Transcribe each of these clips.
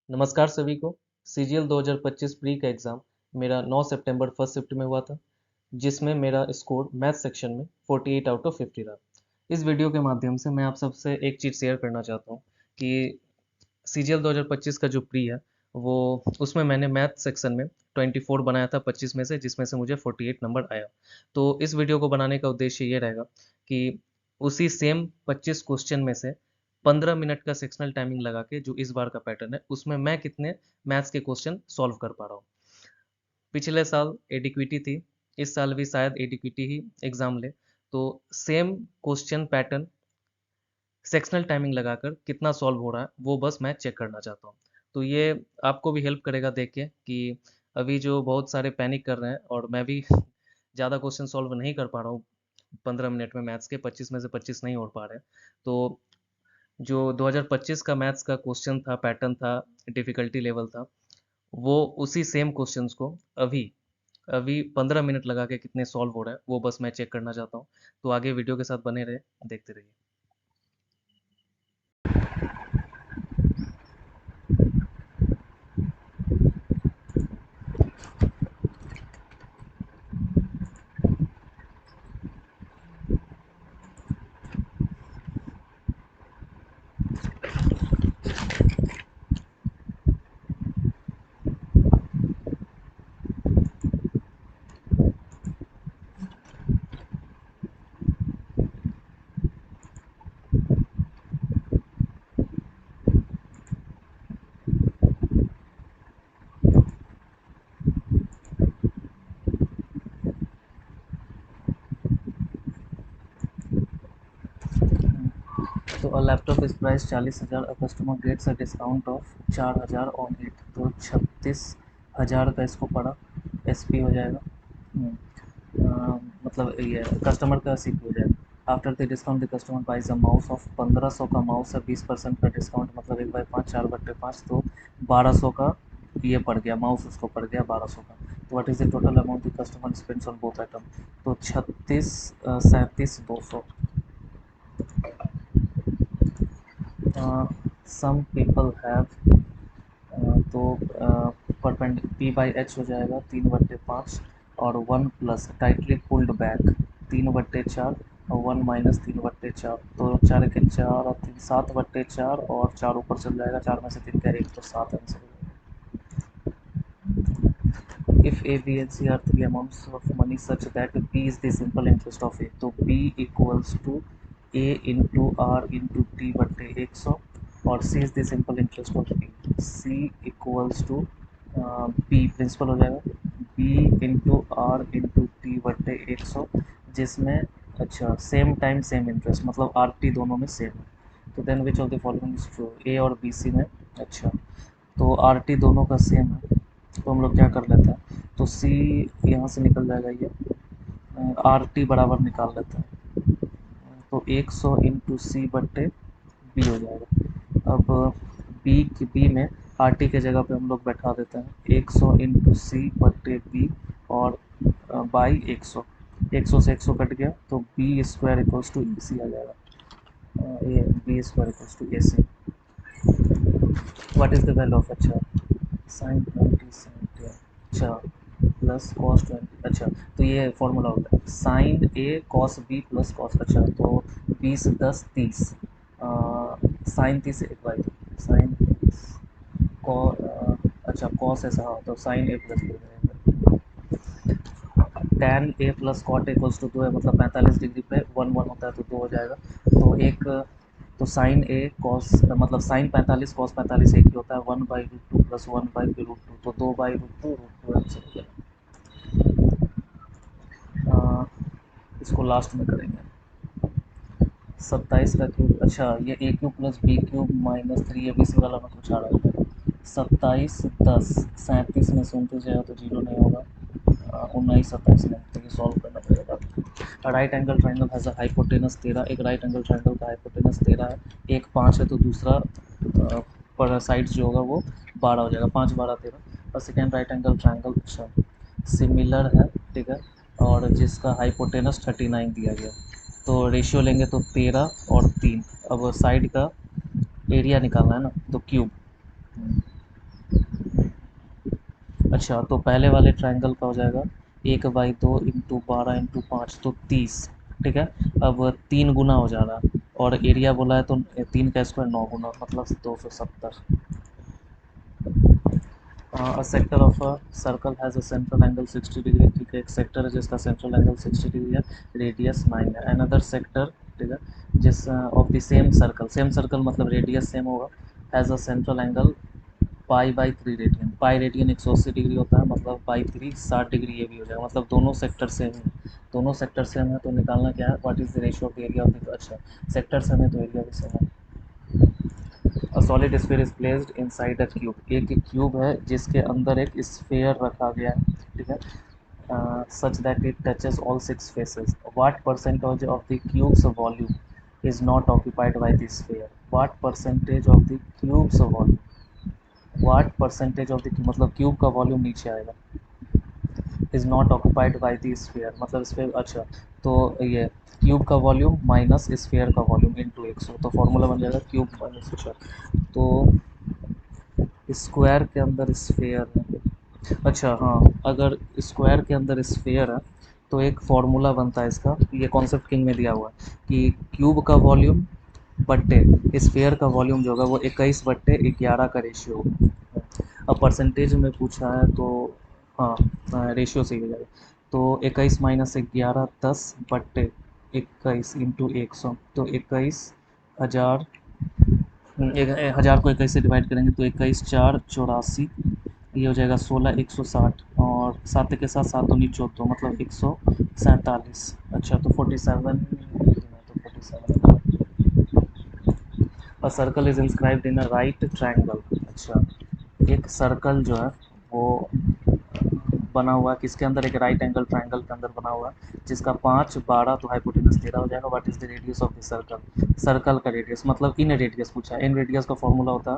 नमस्कार सभी को। सीजीएल 2025 प्री का एग्ज़ाम मेरा 9 सितंबर फर्स्ट शिफ्ट में हुआ था, जिसमें मेरा स्कोर मैथ सेक्शन में 48 आउट ऑफ 50 रहा। इस वीडियो के माध्यम से मैं आप सबसे एक चीज़ शेयर करना चाहता हूँ कि सीजीएल 2025 का जो प्री है, वो उसमें मैंने मैथ सेक्शन में 24 बनाया था 25 में से, जिसमें से मुझे 48 नंबर आया। तो इस वीडियो को बनाने का उद्देश्य ये रहेगा कि उसी सेम 25 क्वेश्चन में से 15 मिनट का सेक्शनल टाइमिंग लगा के जो इस बार का पैटर्न है, उसमें मैं कितने मैथ्स के क्वेश्चन सॉल्व कर पा रहा हूँ। पिछले साल एडिक्विटी थी, इस साल भी शायद एडिक्विटी ही एग्ज़ाम ले, तो same question pattern sectional timing लगाकर कितना सॉल्व हो रहा है, वो बस मैं चेक करना चाहता हूँ। तो ये आपको भी हेल्प करेगा देख के कि अभी जो बहुत सारे पैनिक कर रहे हैं, और मैं भी ज़्यादा क्वेश्चन सॉल्व नहीं कर पा रहा हूँ 15 मिनट में मैथ्स के, 25 में से 25 नहीं हो पा रहे हैं। तो जो 2025 का मैथ्स का क्वेश्चन था, पैटर्न था, डिफ़िकल्टी लेवल था, वो उसी सेम क्वेश्चंस को अभी अभी 15 मिनट लगा के कितने सॉल्व हो रहा है, वो बस मैं चेक करना चाहता हूँ। तो आगे वीडियो के साथ बने रहे, देखते रहिए। तो a laptop is price 40,000, a customer gets a discount of 4,000 on it, तो 36,000 का इसको पड़ा। एसपी हो जाएगा। मतलब ये कस्टमर का सीपी हो जाएगा। After the discount the customer buys a mouse of 1500 का माउस है, 20% का डिस्काउंट, मतलब 1/5 4/5, तो 1200 का ये पड़ गया, माउस उसको पड़ गया 1200 का। तो what is the total amount the customer spends on both item, तो 36 37 200। सम पीपल हैव, तो परपेंड पी बाई एच हो जाएगा 3/5, और 1 प्लस टाइटली पुल्ड बैक 3/4, और 1 माइनस 3/4, तो 4 के 4 और 3 7/4, और 4 ऊपर चल जाएगा, 4 में से 3 का 1, तो 7 आंसर हो जाएगा। If A, B and C are three amounts of money such that B is the simple interest of A, तो B equals to A into R into T बट्टे 100, और C is the simple interest of B, C equals to B principal हो जाएगा, B into R into T बट्टे 100, जिसमें अच्छा same time same interest, मतलब R T दोनों में सेम है। तो then which of the following is true, A और बी सी में। अच्छा, तो आर टी दोनों का सेम है, तो हम लोग क्या कर लेते हैं, तो सी यहाँ से निकल जाएगा, ये आर टी बराबर निकाल लेते हैं, तो 100 इंटू सी बट्टे बी हो जाएगा। अब बी में आर टी के जगह पे हम लोग बैठा देते हैं 100 इंटू सी बट्टे बी, और बाई 100, 100 से 100 कट गया, तो B square equals to A C आ जाएगा। B square equals to A C. What is the value of, अच्छा, साइन 20 साइन 10, अच्छा, प्लस कॉस 20, अच्छा, तो ये फॉर्मूला होता है साइन ए कॉस बी प्लस कॉस, अच्छा, तो 20 10 30, साइन 30 एक बाई, साइन 30 कॉ अच्छा कॉस ऐसा, हाँ, तो sine A plus B, tan A plus cot equals to 2 है, मतलब 45 डिग्री पे 1 1 होता है, तो 2 हो जाएगा। तो एक, तो साइन ए कॉस, मतलब साइन 45 कॉस 45 एक ही होता है, 1/√2 प्लस 1/√2, तो 2/√2 √2 आंसर हो जाएगा। इसको लास्ट में करेंगे। 27 का क्यूब, अच्छा, ये A cube plus B cube minus 3 A B C वाला में कुछ आ रहा है। 27 10 37 में से 29 जाएगा तो जीरो नहीं होगा, 19 27 नहीं, तो ये सॉल्व करना पड़ेगा। Right angle triangle has a hypotenuse 13, एक राइट एंगल ट्राइंगल का हाइपोटेनस 13 है, एक 5 है, तो दूसरा पर साइड्स जो होगा वो 12 हो जाएगा, 5 12 13। और सेकेंड राइट एंगल ट्राइंगल, अच्छा, सिमिलर है, ठीक है, और जिसका हाइपोटेनस 39 दिया गया, तो रेशियो लेंगे तो 13 और 3। अब साइड का एरिया निकालना है ना, तो क्यूब, अच्छा, तो पहले वाले ट्रायंगल का हो जाएगा 1/2 इंटू 12 इंटू 5 तो 30। ठीक है, अब 3 गुना हो जा रहा है और एरिया बोला है तो 3 का स्क्वायर 9 गुना मतलब 270। A sector of a circle has a central angle 60 degree. ठीक है, एक सेक्टर है जिसका सेंट्रल एंगल 60 डिग्री है, रेडियस 9 है। अनदर सेक्टर, ठीक है, जिस ऑफ द सेम सर्कल मतलब रेडियस सेम होगा, हैज़ अ सेंट्रल एंगल पाई/3 रेडियन। पाई रेडियन 180 डिग्री होता है, मतलब पाई 3 60 डिग्री ये भी हो जाएगा, मतलब दोनों सेक्टर सेम है। दोनों सेक्टर सेम है तो निकालना क्या है, what is the ratio of the area of the, अच्छा सेक्टर सेम है तो एरिया भी सेम है। A solid sphere is placed inside a cube. एक क्यूब है जिसके अंदर एक स्फीयर रखा गया है, ठीक है, such that it touches all 6 faces. What percentage of the cubes volume is not occupied by the sphere. What percentage of the cubes volume, what percentage of the, मतलब क्यूब का वॉल्यूम नीचे आएगा, is not occupied by the sphere मतलब sphere. अच्छा, तो ये cube का volume minus sphere का वॉल्यूम इंटू 100, तो फॉर्मूला बन जाएगा क्यूब माइनस। अच्छा, तो स्क्वायर के अंदर स्फेयर है। अच्छा हाँ, अगर स्क्वायर के अंदर स्फेयर है तो एक फॉर्मूला बनता है इसका, ये कॉन्सेप्ट किंग में दिया हुआ है कि क्यूब का वॉल्यूम बट्टे स्फेयर का वॉल्यूम जो होगा वो 21/11 का रेशियो होगा। अब परसेंटेज में पूछा है तो हाँ, रेशियो से ही हो जाएगा। तो 21 माइनस 11 10/21 इंटू 100, तो 21,000। एक 1000 को 21 से डिवाइड करेंगे तो 21 4 84, ये हो जाएगा 16 160, और 7 के साथ 7 दूनी 14 मतलब 147। अच्छा, तो 47, तो 47 a circle is inscribed in a right triangle. अच्छा, एक सर्कल जो है वो बना हुआ है किसके अंदर, एक राइट एंगल ट्रायंगल के अंदर बना हुआ है जिसका 5 12 तो हाइपोटेनस 13 हो जाएगा। What is the radius of the circle. Circle का रेडियस मतलब इन रेडियस पूछा है। इन रेडियस का फॉर्मूला होता है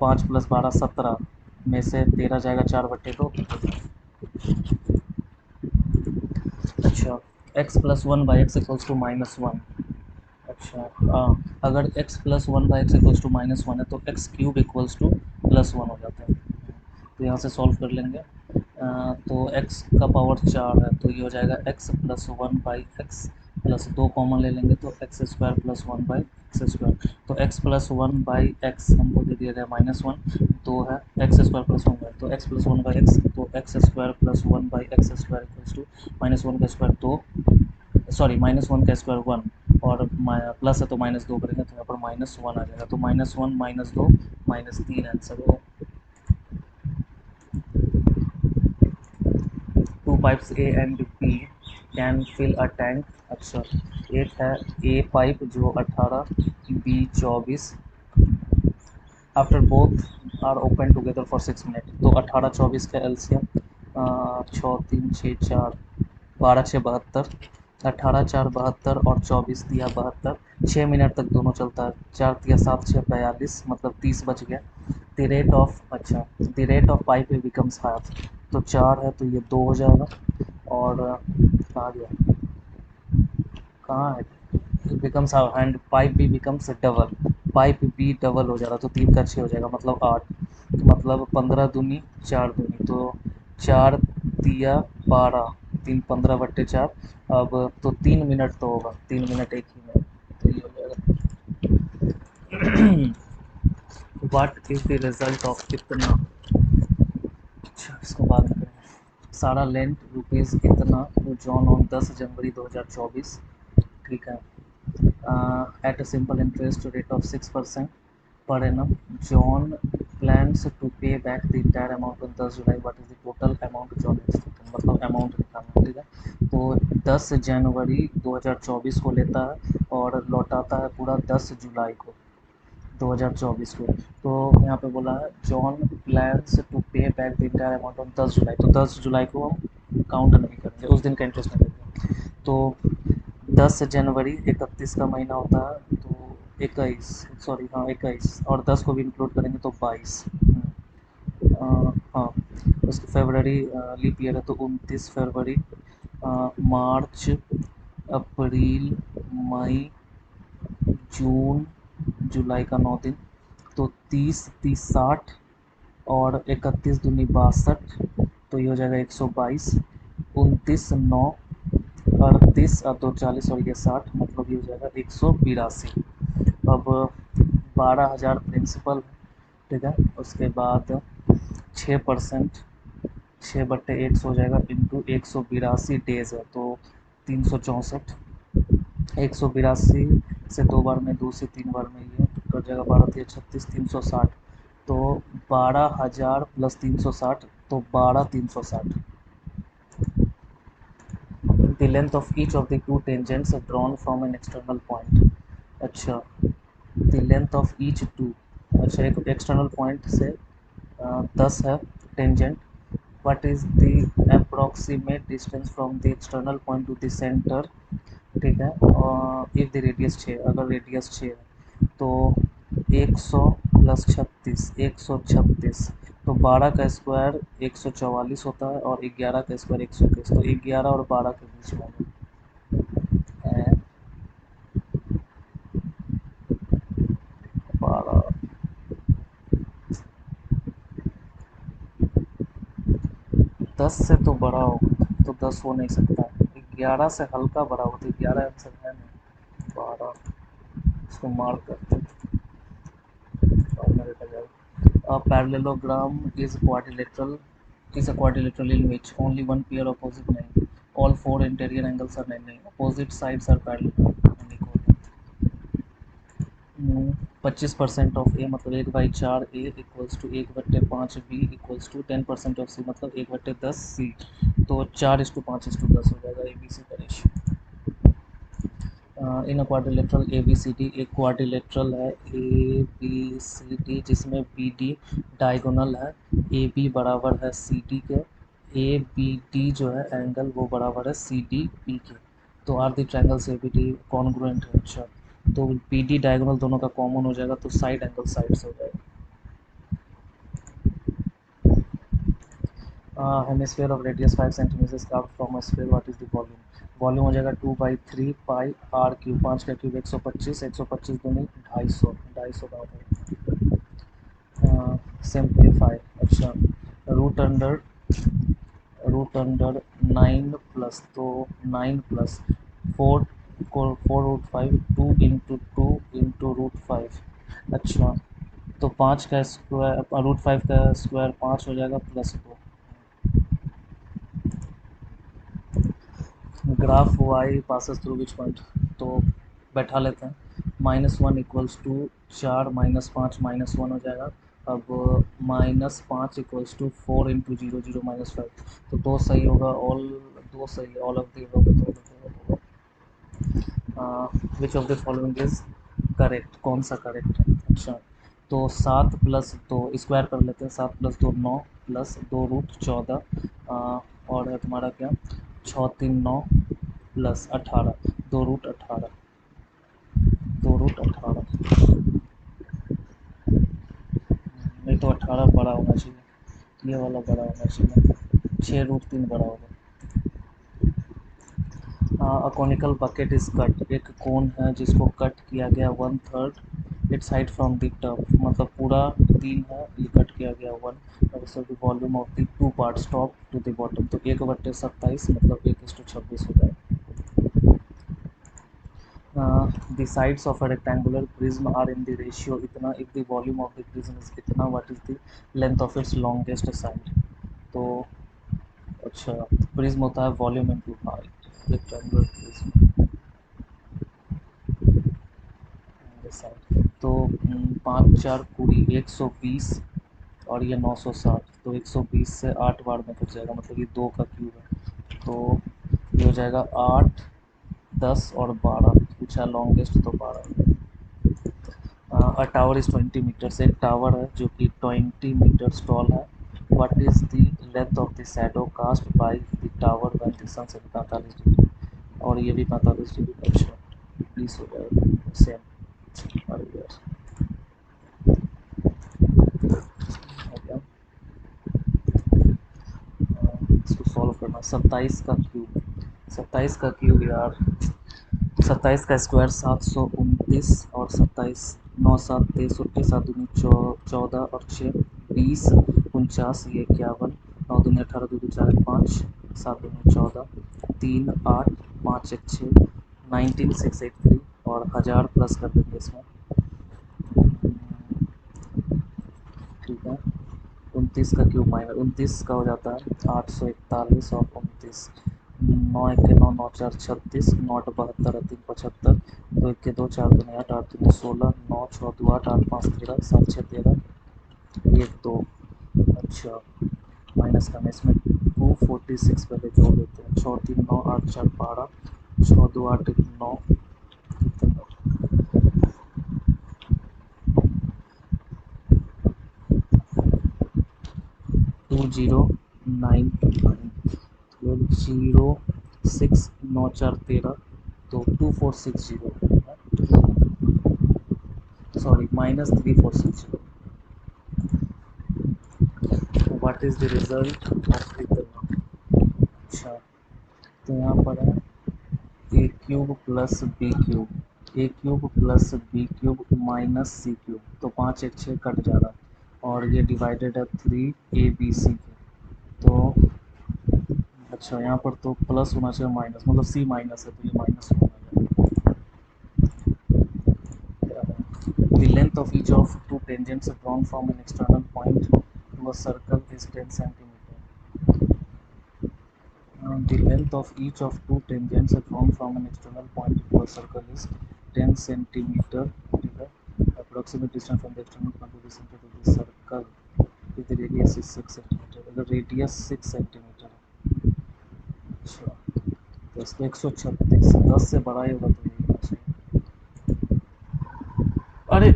5 + 12 17 में से 13 जाएगा 4/2। अच्छा, x+1/x=-1। अच्छा, अगर x+1/x=-1 है तो x³ = +1 हो जाता है। तो यहाँ से सॉल्व कर लेंगे। तो x का पावर 4 है तो ये हो जाएगा x+1/x+2 कॉमन ले लेंगे तो x² + 1/x²। तो x+1/x हमको दे दिया गया -1, तो है x² + 1 तो x+1/x, तो x² + 1/x² -1 का स्क्वायर, तो सॉरी -1 का स्क्वायर 1, और प्लस है तो -2 करेंगे तो यहाँ पर -1 आ जाएगा, तो -1 -2 -3 आंसर होगा। Two pipes A and B can fill a tank. अच्छा, एक है ए पाइप जो 18, B 24, after both are open together for 6 minute. तो 18 24 का एलसीएम 6 3 6 4 12 6 72, 18 4 72 और 24 दिया 72, 6 मिनट तक दोनों चलता है। 4 दिया 7 6 42 मतलब 30 बच गया। द रेट ऑफ, अच्छा the rate of pipe becomes half, तो 4 है तो ये 2 हो जाएगा, और कहाँ गया, कहाँ है, बिकम्स हाफ एंड पाइप भी बिकम्स डबल, पाइप भी डबल हो जा रहा तो 3 का 6 हो जाएगा मतलब 8, तो मतलब 15 दूनी 4 दूनी, तो 4 दिया 12, 3 15/4, अब तो 3 मिनट तो होगा, 3 मिनट एक ही में, तो ये हो जाएगा। What is the result of इतना। अच्छा, इसको बाद में करेंगे। सारा लेंथ रुपीज़ इतना जॉन ऑन 10 जनवरी 2024। ठीक है, at a simple interest rate of 6% per annum, John plans to pay back the entire amount on 10 July. What is the total amount John has taken, मतलब अमाउंट निकालना। ठीक है, तो 10 जनवरी 2024 को लेता है और लौटाता है पूरा 10 जुलाई को 2024 को। तो यहाँ पे बोला है जॉन प्लान्स टू पे back the entire amount on 10 जुलाई, तो 10 जुलाई को हम काउंट नहीं करेंगे, उस दिन का इंटरेस्ट नहीं देंगे। तो 10 जनवरी 31 का महीना होता है तो 21, सॉरी हाँ 21, और 10 को भी इंक्लूड करेंगे तो 22। हाँ, उसकी फरवरी लीप ईयर है तो 29 फरवरी, मार्च, अप्रैल, मई, जून, जुलाई का 9 दिन, तो 30 30 60, और 31 दूनी 62, तो ये हो जाएगा 122, 29 9 38 और 2 40 और ये 60, मतलब ये हो जाएगा 182। अब 12,000 प्रिंसिपल, ठीक है। उसके बाद 6%, 6/100 हो जाएगा, इंटू 182 डेज है तो 364, 182 से 2 बार में 2 से 3 बार में ये कट जाएगा, 12×3 = 36, 360, तो 12,000 प्लस 360, तो 12,360। The length of each of the two tangents drawn from an external point। अच्छा, the length of each two, अच्छा एक एक्सटर्नल पॉइंट से 10 है tangent. what is the approximate distance from the external point to the center, ठीक है। If the radius 6, अगर radius 6 है तो 100 प्लस 36, 136, तो 12 का स्क्वायर 144 होता है और 11 का स्क्वायर 121, तो 11 और 12 के बीच में है 12। 10 से तो बड़ा होगा तो 10 हो नहीं सकता, 11 से हल्का बड़ा होगा तो 11 आंसर है नहीं, 12, इसको मार्क करते हैं और मेरे का जाएगा। A parallelogram is a quadrilateral in which only one pair opposite 9, all four interior angles are 90, opposite sides are parallel and equal। 25% of A मतलब 1/4 A equals to 1/5 B equals to 10% of C मतलब 1/10 सी, तो 4:5:10 हो जाएगा ए B C का ratio. In a quadrilateral A B C D, एक quadrilateral है A B C D जिसमें B D diagonal है, ए बी बराबर है सी डी के, ए बी डी जो है एंगल वो बराबर है सी डी बी के, तो are the triangles A B D congruent है। अच्छा, तो बी डी डायगोनल दोनों का कॉमन हो जाएगा तो साइड एंगल साइड से हो जाएगा। Hemisphere of radius 5 centimetre carved from a sphere, what is the volume. Volume हो जाएगा 2/3 पाई आर क्यूब, 5 का क्यूब 125, 125 दूनी 250, 250 का होगा। सिंप्लीफाई, अच्छा, root under root under 9 plus, तो 9 प्लस 4 को 4√5, 2 × 2 × √5, अच्छा, तो 5 का स्क्वायर √5 का स्क्वायर 5 हो जाएगा plus 2। Graph y passes through which point, तो बैठा लेते हैं। -1 इक्वल्स टू 4 -5 -1 हो जाएगा। अब -5 इक्वल्स टू 4 × 0 0 -5, तो दो सही होगा, ऑल दो सही है, ऑल ऑफ दी होगा। विच of the following is correct, कौन सा करेक्ट है। अच्छा, तो 7 प्लस 2 स्क्वायर कर लेते हैं, 7 प्लस 2 9 प्लस 2√14, और है तुम्हारा क्या 6×3 = 9 प्लस 18, 2√18, 2√18, नहीं तो 18 बड़ा होना चाहिए, ये वाला बड़ा होना चाहिए, 6√3 बड़ा होगा। A conical bucket is cut, एक कोन है जिसको कट किया गया 1/3 its height from the top, मतलब पूरा 3 है, ये कट किया गया 1, so the volume of the 2 parts top to the bottom, तो 1/27 मतलब 1:26 हो जाएगा। The sides of a rectangular prism are in the ratio इतना, if the volume of the prism is इतना, what is the length of its longest side. तो अच्छा, prism होता है volume into height, rectangular prism तो 5×4 = 120 और ये 960, तो 120 से 8 बार में कट जाएगा, मतलब ये 2 का क्यूब है, तो ये हो जाएगा 8 10 और 12, पूछा लॉन्गेस्ट तो 12। अ टावर इज़ 20 मीटर्स, एक टावर है जो कि 20 मीटर्स टॉल है। What is the length of the shadow cast by the tower when the sun set 45 degree, और ये भी 45 डिग्री, अच्छा 20 हो जाएगा सेम और ये हो गया। इसको सॉल्व करना, 27 का क्यूब, 27 का क्यूब यार, 27 का स्क्वायर 729 और 27 9 7 23 7 दूनी 14 और 6 20 49, ये 51, 9 दूनी 18, 2 2 4 5, 7 दूनी 14, 3 8, 5 1 6, 19683 और 1000 प्लस कर देंगे इसमें। ठीक है, 29 का क्यूब माइनस 29 का हो जाता है 841 और 29, 9 1 के 9, 9 4 36, 9 8 72, 3 75, 2 1 के 2, 4 दूनी 8, 8 दूनी 16, 9 6 2 8, 8 5 13, 7 6 13, 1 2। अच्छा, माइनस करना इसमें 246 पहले जोड़ देते हैं, 6 3 9 8 4 12, 6 2 8 1 9, कितना 2099, 06 9 4 13, तो 2460, sorry minus 3460। What is the result of इतना? अच्छा, तो यहाँ पर है A cube plus B cube, A cube plus B cube minus C cube, तो 5 1 6 कट जा रहा है और ये डिवाइडेड है 3 ABC के। तो अच्छा, यहाँ पर तो प्लस होना चाहिए माइनस, मतलब सी माइनस है तो ये माइनस होना चाहिए। The length of each of two tangents drawn from an external point to a circle is 10 centimeter. The length of each of two tangents drawn from an external point to a circle is 10 centimeter. Approximate distance from the external point to the center of the circle if the radius is 6 centimeter. अगर radius 6 centimeter है, अच्छा, तो इसको 136, 10 से बड़ा ही होगा तो यही होना चाहिए। अरे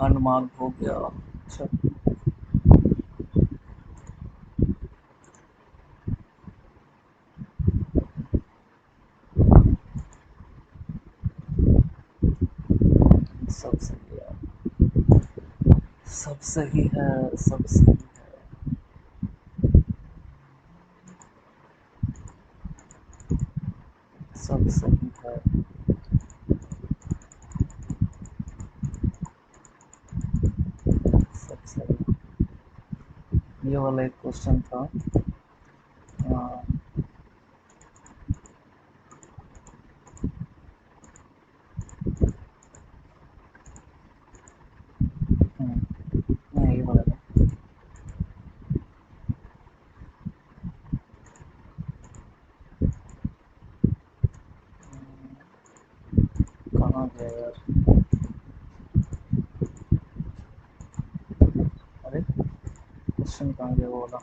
अनमार्क हो गया। अच्छा, सब सही है, सब सही है, सब सही है, सब सही है। सब सही। ये वाला एक क्वेश्चन था। हाँ, नहीं ये वाला नहीं। कहाँ गया यार? अरे क्वेश्चन कहाँ गया वो वाला?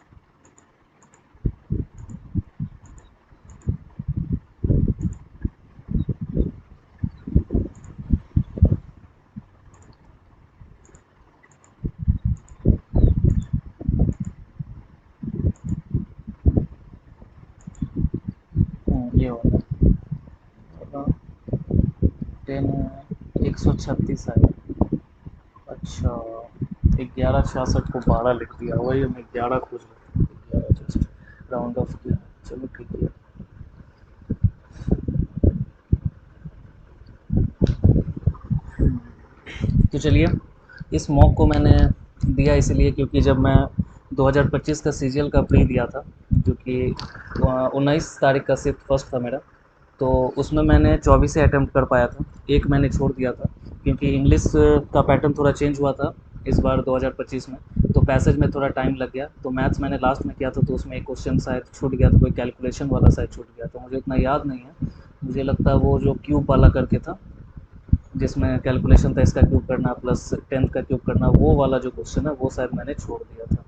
ये वाला 10 136 है। अच्छा, 1166 को 12 लिख दिया, वही हमें 11 खोज रहे थे, 11 जस्ट राउंड ऑफ किया। चलो ठीक है। तो चलिए, इस मॉक को मैंने दिया इसलिए क्योंकि जब मैं 2025 का सीजीएल का प्री दिया था, जो कि 19 तारीख का शिफ्ट फर्स्ट था मेरा, तो उसमें मैंने 24 से अटैम्प्ट कर पाया था, एक मैंने छोड़ दिया था क्योंकि इंग्लिश का पैटर्न थोड़ा चेंज हुआ था इस बार 2025 में, तो पैसेज में थोड़ा टाइम लग गया। तो मैथ्स मैंने लास्ट में किया था तो उसमें एक क्वेश्चन शायद छूट गया था, कोई कैलकुलेशन वाला शायद छूट गया था, मुझे उतना याद नहीं है। मुझे लगता है वो जो क्यूब वाला करके था, जिसमें कैलकुलेशन था इसका क्यूब करना प्लस 10th का क्यूब करना, वो वाला जो क्वेश्चन है वो शायद मैंने छोड़ दिया था।